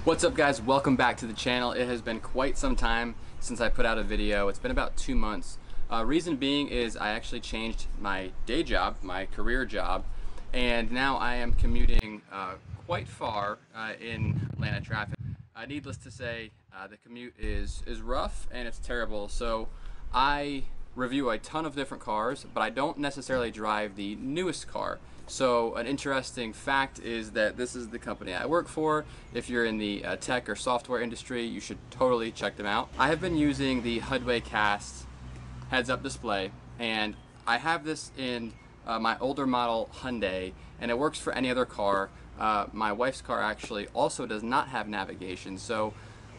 What's up guys, welcome back to the channel. It has been quite some time since I put out a video. It's been about 2 months. Reason being is I actually changed my day job, my career job, and now I am commuting quite far in Atlanta traffic. Needless to say, the commute is rough and it's terrible. So I review a ton of different cars, but I don't necessarily drive the newest car. So an interesting fact is that this is the company I work for. If you're in the tech or software industry, you should totally check them out. I have been using the Hudway Cast heads-up display, and I have this in my older model Hyundai, and it works for any other car. My wife's car actually also does not have navigation. So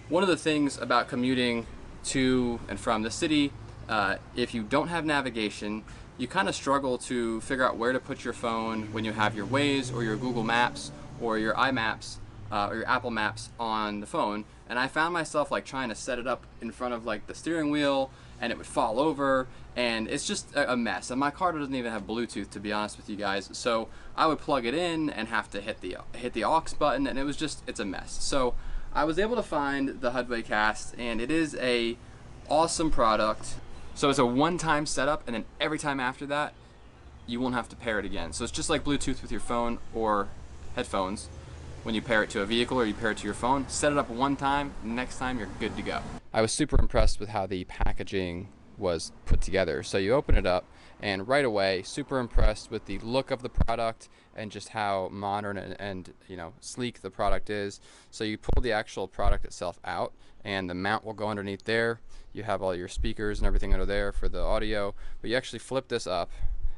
one of the things about commuting to and from the city, if you don't have navigation, you kind of struggle to figure out where to put your phone when you have your Waze or your Google Maps or your iMaps or your Apple Maps on the phone. And I found myself like trying to set it up in front of like the steering wheel, and it would fall over, and it's just a mess. And my car doesn't even have Bluetooth, to be honest with you guys. So I would plug it in and have to hit the aux button, and it's a mess. So I was able to find the Hudway Cast, and it is a awesome product. So it's a one-time setup, and then every time after that, you won't have to pair it again. So it's just like Bluetooth with your phone or headphones. When you pair it to a vehicle or you pair it to your phone, set it up one time, next time you're good to go. I was super impressed with how the packaging was put together. So you open it up, and right away, super impressed with the look of the product and just how modern and you know, sleek the product is. So you pull the actual product itself out, and the mount will go underneath there. You have all your speakers and everything under there for the audio, but you actually flip this up,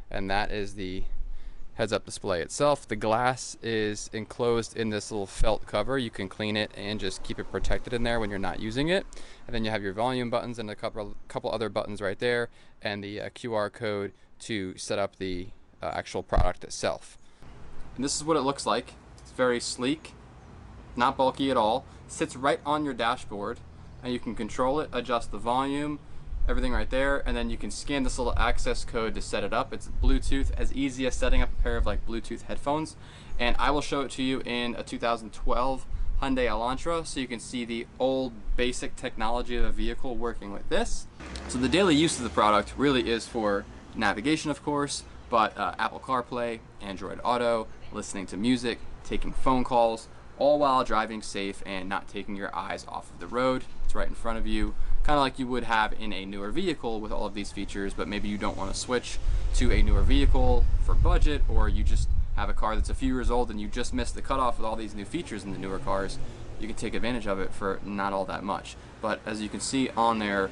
and that is the heads-up display itself. The glass is enclosed in this little felt cover. You can clean it and just keep it protected in there when you're not using it. And then you have your volume buttons and a couple other buttons right there, and the QR code to set up the actual product itself. And this is what it looks like. It's very sleek, not bulky at all. Sits right on your dashboard, and you can control it, adjust the volume, everything right there, and then you can scan this little access code to set it up. It's Bluetooth, as easy as setting up a pair of like Bluetooth headphones. And I will show it to you in a 2012 Hyundai Elantra, so you can see the old basic technology of a vehicle working with this. So the daily use of the product really is for navigation, of course, but Apple CarPlay, Android Auto, listening to music, taking phone calls, all while driving safe and not taking your eyes off of the road. It's right in front of you, kind of like you would have in a newer vehicle with all of these features, but maybe you don't want to switch to a newer vehicle for budget, or you just have a car that's a few years old and you just missed the cutoff with all these new features in the newer cars. You can take advantage of it for not all that much. But as you can see on their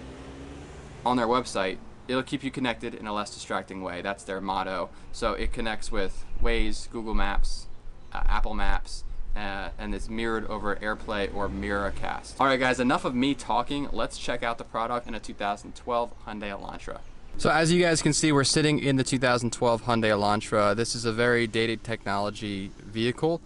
website, it'll keep you connected in a less distracting way. That's their motto. So it connects with Waze, Google Maps, Apple Maps, and it's mirrored over AirPlay or Miracast. All right guys, enough of me talking. Let's check out the product in a 2012 Hyundai Elantra. So as you guys can see, we're sitting in the 2012 Hyundai Elantra. This is a very dated technology vehicle.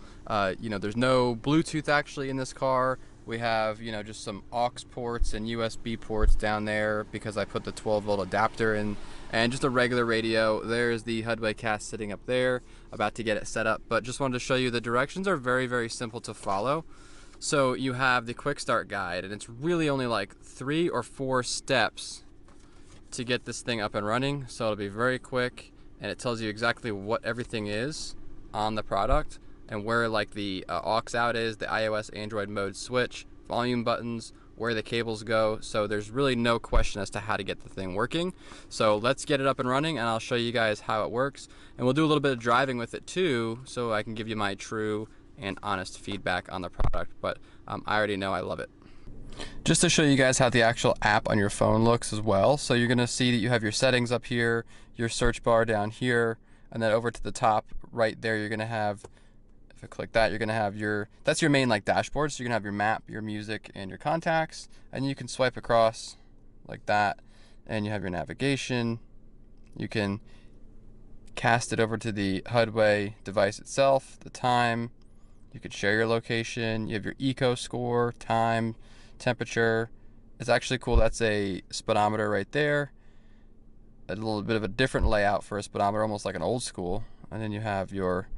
You know, there's no Bluetooth actually in this car. We have, you know, just some aux ports and USB ports down there because I put the 12-volt adapter in, and just a regular radio. There's the Hudway Cast sitting up there, about to get it set up, but just wanted to show you the directions are very, very simple to follow. So you have the quick start guide, and it's really only like 3 or 4 steps to get this thing up and running. So it'll be very quick, and it tells you exactly what everything is on the product, and where like the aux out is, the iOS Android mode switch, volume buttons, where the cables go. So there's really no question as to how to get the thing working. So let's get it up and running, and I'll show you guys how it works, and we'll do a little bit of driving with it too, so I can give you my true and honest feedback on the product. But I already know I love it. Just to show you guys how the actual app on your phone looks as well. So you're gonna see that you have your settings up here, your search bar down here, and then over to the top right there, you're gonna have, if I click that, you're gonna have that's your main like dashboard. So you're gonna have your map, your music, and your contacts, and you can swipe across like that, and you have your navigation. You can cast it over to the Hudway device itself, the time. You could share your location. You have your eco score, time, temperature. It's actually cool. That's a speedometer right there. A little bit of a different layout for a speedometer, almost like an old school. And then you have your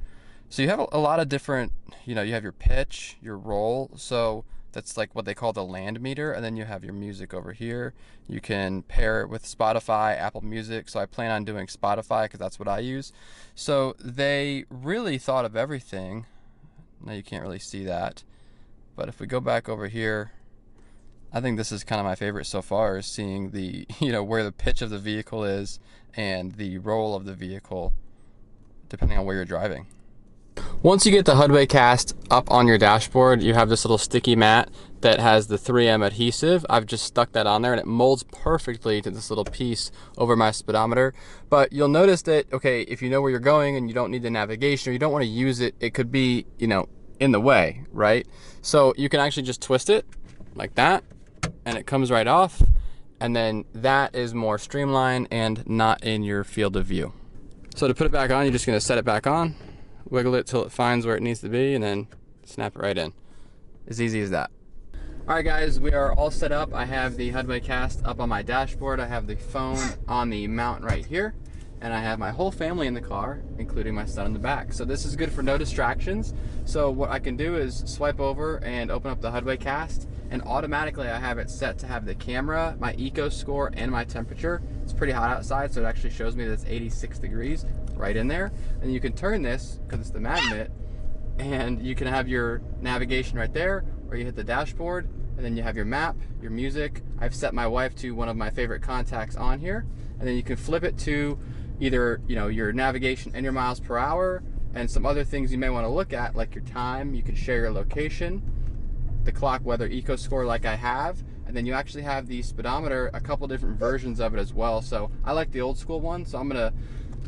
So you have a lot of different, you have your pitch, your roll. So that's like what they call the land meter. And then you have your music over here. You can pair it with Spotify, Apple Music. So I plan on doing Spotify because that's what I use. So they really thought of everything. Now you can't really see that. But if we go back over here, I think this is kind of my favorite so far, is seeing the, where the pitch of the vehicle is and the roll of the vehicle, depending on where you're driving. Once you get the Hudway cast up on your dashboard, you have this little sticky mat that has the 3M adhesive. I've just stuck that on there and it molds perfectly to this little piece over my speedometer. But you'll notice that, okay, if you know where you're going and you don't need the navigation, or you don't want to use it, it could be, in the way, right? So you can actually just twist it like that and it comes right off. And then that is more streamlined and not in your field of view. So to put it back on, you're just going to set it back on, wiggle it till it finds where it needs to be, and then snap it right in. As easy as that. All right guys, we are all set up. I have the Hudway cast up on my dashboard. I have the phone on the mount right here, and I have my whole family in the car, including my son in the back. So this is good for no distractions. So what I can do is swipe over and open up the Hudway cast, and automatically I have it set to have the camera, my eco score, and my temperature. It's pretty hot outside, so it actually shows me that it's 86 degrees right in there. And you can turn this, because it's the magnet, and you can have your navigation right there, or you hit the dashboard, and then you have your map, your music. I've set my wife to one of my favorite contacts on here, and then you can flip it to either your navigation and your miles per hour, and some other things you may want to look at, like your time. You can share your location, the clock weather eco score like I have, and then you actually have the speedometer, a couple different versions of it as well. So I like the old school one, so I'm gonna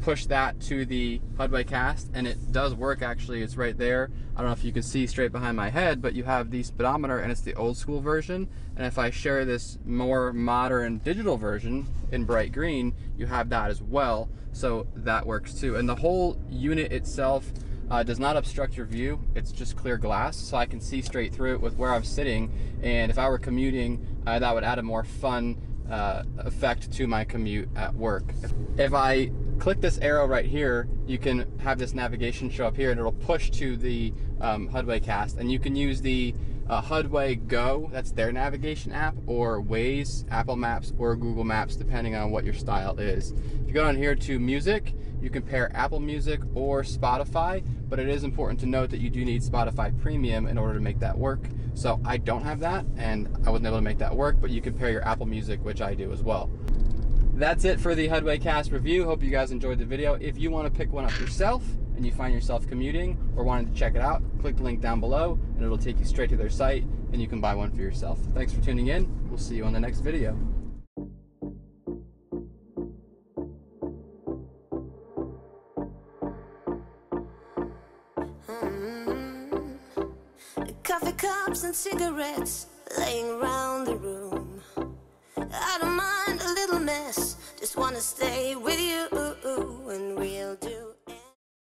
push that to the Hudway cast, and it does work actually. It's right there. I don't know if you can see straight behind my head, but you have the speedometer and it's the old school version. And if I share this more modern digital version in bright green, you have that as well. So that works too. And the whole unit itself does not obstruct your view. It's just clear glass, so I can see straight through it with where I'm sitting. And if I were commuting, that would add a more fun effect to my commute at work. If I click this arrow right here, you can have this navigation show up here, and it'll push to the Hudway cast, and you can use the Hudway Go, that's their navigation app, or Waze, Apple Maps, or Google Maps, depending on what your style is. If you go down here to music, you can pair Apple Music or Spotify, but it is important to note that you do need Spotify Premium in order to make that work. So I don't have that, and I wasn't able to make that work, but you can pair your Apple Music, which I do as well. That's it for the Hudway cast review. Hope you guys enjoyed the video. If you want to pick one up yourself and you find yourself commuting or wanting to check it out, click the link down below and it'll take you straight to their site and you can buy one for yourself. Thanks for tuning in. We'll see you on the next video. Coffee cups and cigarettes laying around the room. I don't mind a little mess, just wanna stay with you, and we'll do